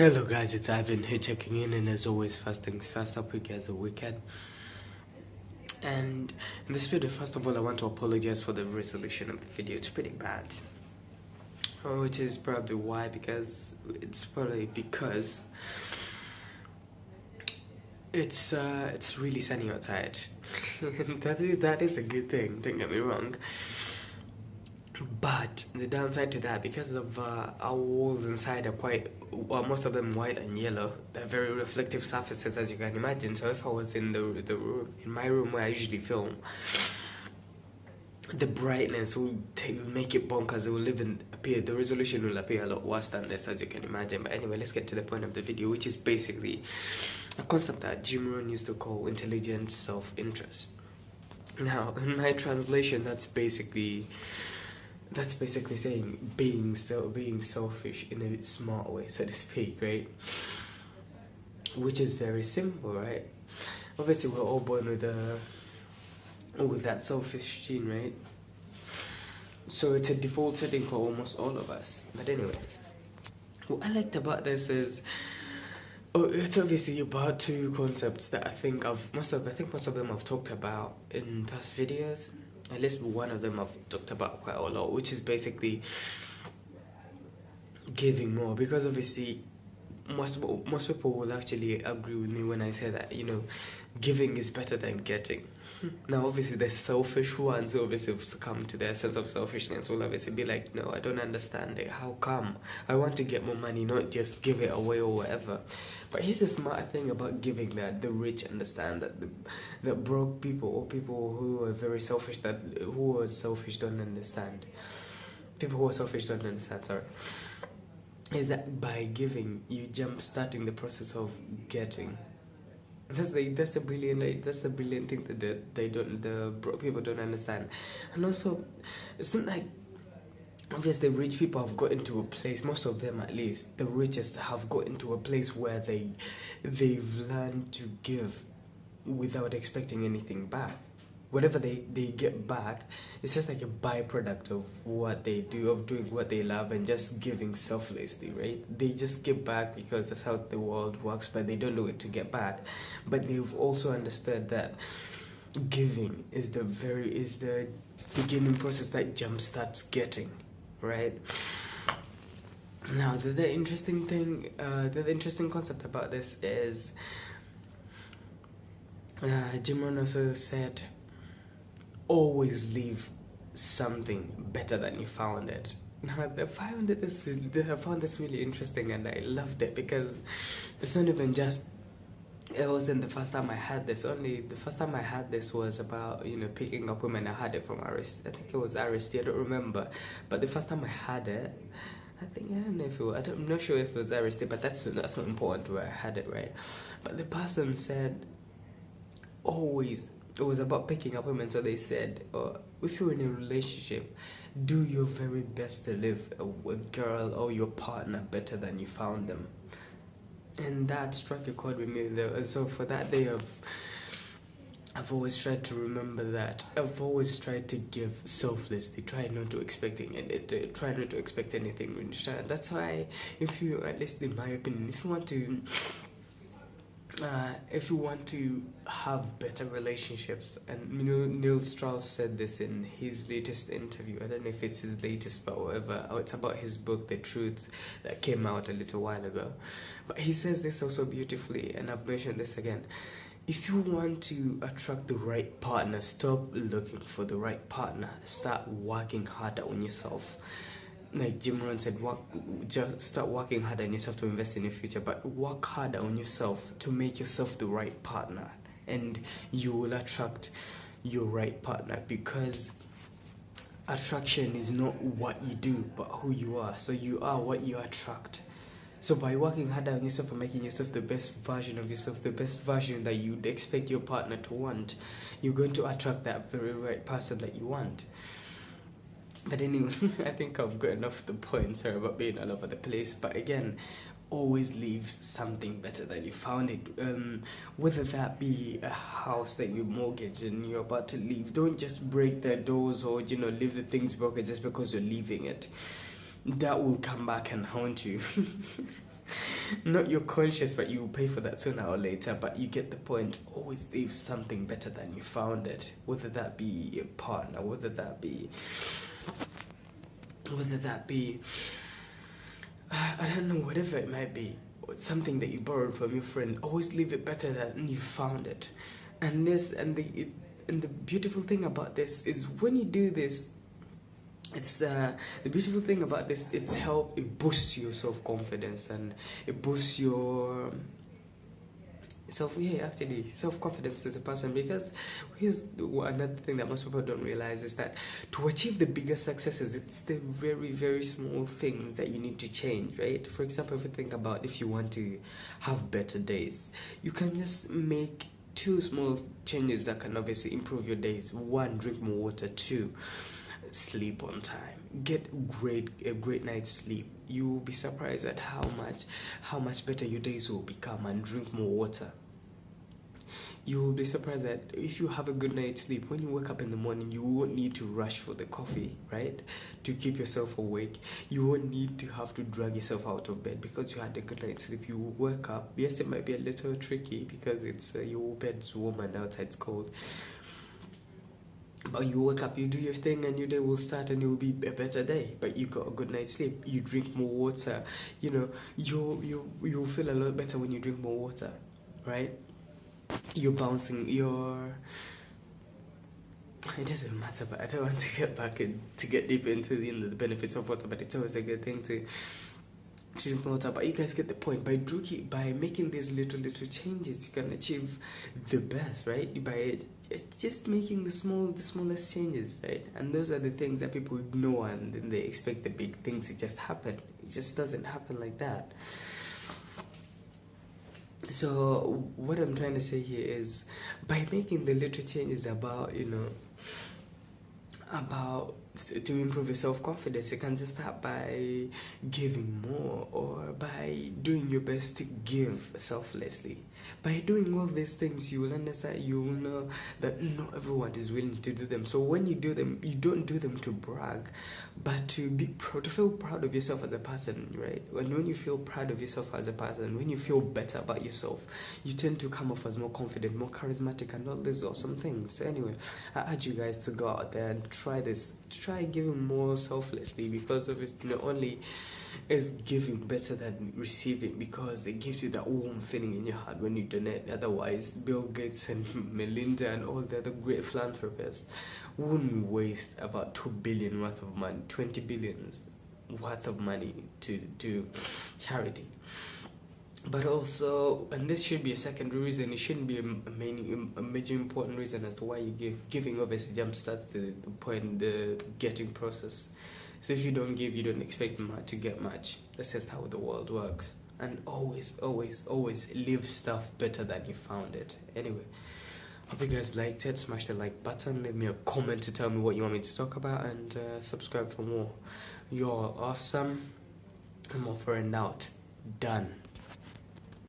Hello guys, it's Ivan here checking in, and as always, first things first, up quick as a weekend. And in this video, first of all, I want to apologize for the resolution of the video. It's pretty bad, which is probably why, because it's really sunny outside. that is a good thing, don't get me wrong. But the downside to that, because of our walls inside are most of them white and yellow, they're very reflective surfaces, as you can imagine. So if I was in the room, in my room where I usually film, the brightness will make it bonkers. It will appear, the resolution will appear a lot worse than this, as you can imagine. But anyway, let's get to the point of the video, which is basically a concept that Jim Rohn used to call intelligent self-interest. Now, in my translation, that's basically saying being selfish in a smart way, so to speak, right? Which is very simple, right? Obviously, we're all born with that selfish gene, right? So it's a default setting for almost all of us. But anyway, what I liked about this is, it's obviously about two concepts that I think most of them I've talked about in past videos. At least one of them I've talked about quite a lot, which is basically giving more. Because obviously most people will actually agree with me when I say that, giving is better than getting. Now obviously the selfish ones who obviously succumb to their sense of selfishness will obviously be like, no, I don't understand it. How come? I want to get more money, not just give it away or whatever. But here's the smart thing about giving, that the rich understand, that the broke people or people who are very selfish, who are selfish don't understand. People who are selfish don't understand, sorry. Is that by giving, you jump starting the process of getting. That's the brilliant thing that the broke people don't understand. And also, it's not like, obviously rich people have got into a place, most of them at least, the richest have got into a place where they've learned to give without expecting anything back. Whatever they get back, it's just like a byproduct of what they do, of doing what they love and just giving selflessly, right? They just give back because that's how the world works, but they don't do it to get back. But they've also understood that giving is the beginning process that jumpstarts getting, right? Now the interesting thing, the interesting concept about this is, Jim Rohn also said, always leave something better than you found it. Now I found this really interesting, and I loved it, because it's not even just, it wasn't the first time I had this. Only the first time I had this was about, picking up women. I had it from Arist. I think it was Arist. I don't remember. But the first time I had it, I'm not sure if it was Arist, but that's not important where I had it, right? But the person said, always, it was about picking up women. So they said, if you're in a relationship, do your very best to live a girl or your partner better than you found them. And that struck a chord with me. So for that day, I've always tried to remember that. I've always tried to give selflessly. Try not to expect anything in return. That's why, at least in my opinion, if you want to have better relationships, and Neil Strauss said this in his latest interview. I don't know if it's his latest, but whatever. It's about his book, The Truth, that came out a little while ago. But he says this also beautifully, and I've mentioned this again. If you want to attract the right partner, stop looking for the right partner. Start working harder on yourself. Like Jim Rohn said, just start working harder on yourself to invest in your future, but work harder on yourself to make yourself the right partner, and you will attract your right partner, because attraction is not what you do, but who you are. So you are what you attract. So by working harder on yourself and making yourself the best version of yourself, the best version that you'd expect your partner to want, you're going to attract that very right person that you want. But anyway, I think I've gotten off the point. Sorry about being all over the place. But again, always leave something better than you found it. Whether that be a house that you mortgage and you're about to leave, don't just break the doors or leave the things broken just because you're leaving it. That will come back and haunt you. not you're conscious, but you will pay for that sooner or later. But you get the point. Always leave something better than you found it. Whether that be a partner, whether that be I don't know, whatever it might be, something that you borrowed from your friend. Always leave it better than you found it. And the beautiful thing about this is when you do this, it's the beautiful thing about this. It boosts your self confidence, and it boosts your self confidence as a person. Because here's another thing that most people don't realize is that to achieve the bigger successes, it's the very, very small things that you need to change, right? For example, if you think about, if you want to have better days, you can just make two small changes that can obviously improve your days. One, drink more water. Two, sleep on time. Get a great night's sleep. You will be surprised at how much better your days will become. And drink more water. You will be surprised that if you have a good night's sleep, when you wake up in the morning, you won't need to rush for the coffee, right? To keep yourself awake. You won't need to have to drag yourself out of bed because you had a good night's sleep. You will wake up. Yes, it might be a little tricky because it's your bed's warm and outside's cold. But you wake up, you do your thing, and your day will start, and it will be a better day. But you got a good night's sleep. You drink more water. You know, you'll feel a lot better when you drink more water, right? You're bouncing. It doesn't matter, but I don't want to get back to get deep into the benefits of water. But it's always a good thing to drink water. But you guys get the point. By making these little changes, you can achieve the best, right? By just making the smallest changes, right? And those are the things that people ignore, and then they expect the big things to just happen. It just doesn't happen like that. So what I'm trying to say here is, by making the little changes about to improve your self-confidence, you can just start by giving more, or by doing your best to give selflessly. By doing all these things, you will understand, you will know that not everyone is willing to do them. So when you do them, you don't do them to brag, but to be proud, to feel proud of yourself as a person, right? When you feel proud of yourself as a person, when you feel better about yourself, you tend to come off as more confident, more charismatic, and all these awesome things. So anyway, I urge you guys to go out there and try this. Try giving more selflessly, because obviously not only is giving better than receiving, because it gives you that warm feeling in your heart when you donate. Otherwise, Bill Gates and Melinda and all the other great philanthropists wouldn't waste about 2 billion worth of money, 20 billions worth of money to charity. But also, and this should be a secondary reason, it shouldn't be a major important reason as to why you give. Giving obviously jumpstarts the getting process. So if you don't give, you don't expect to get much. That's just how the world works. And always leave stuff better than you found it. Anyway, hope you guys liked it. Smash the like button, leave me a comment to tell me what you want me to talk about, and subscribe for more. You're awesome. I'm offering out. Done.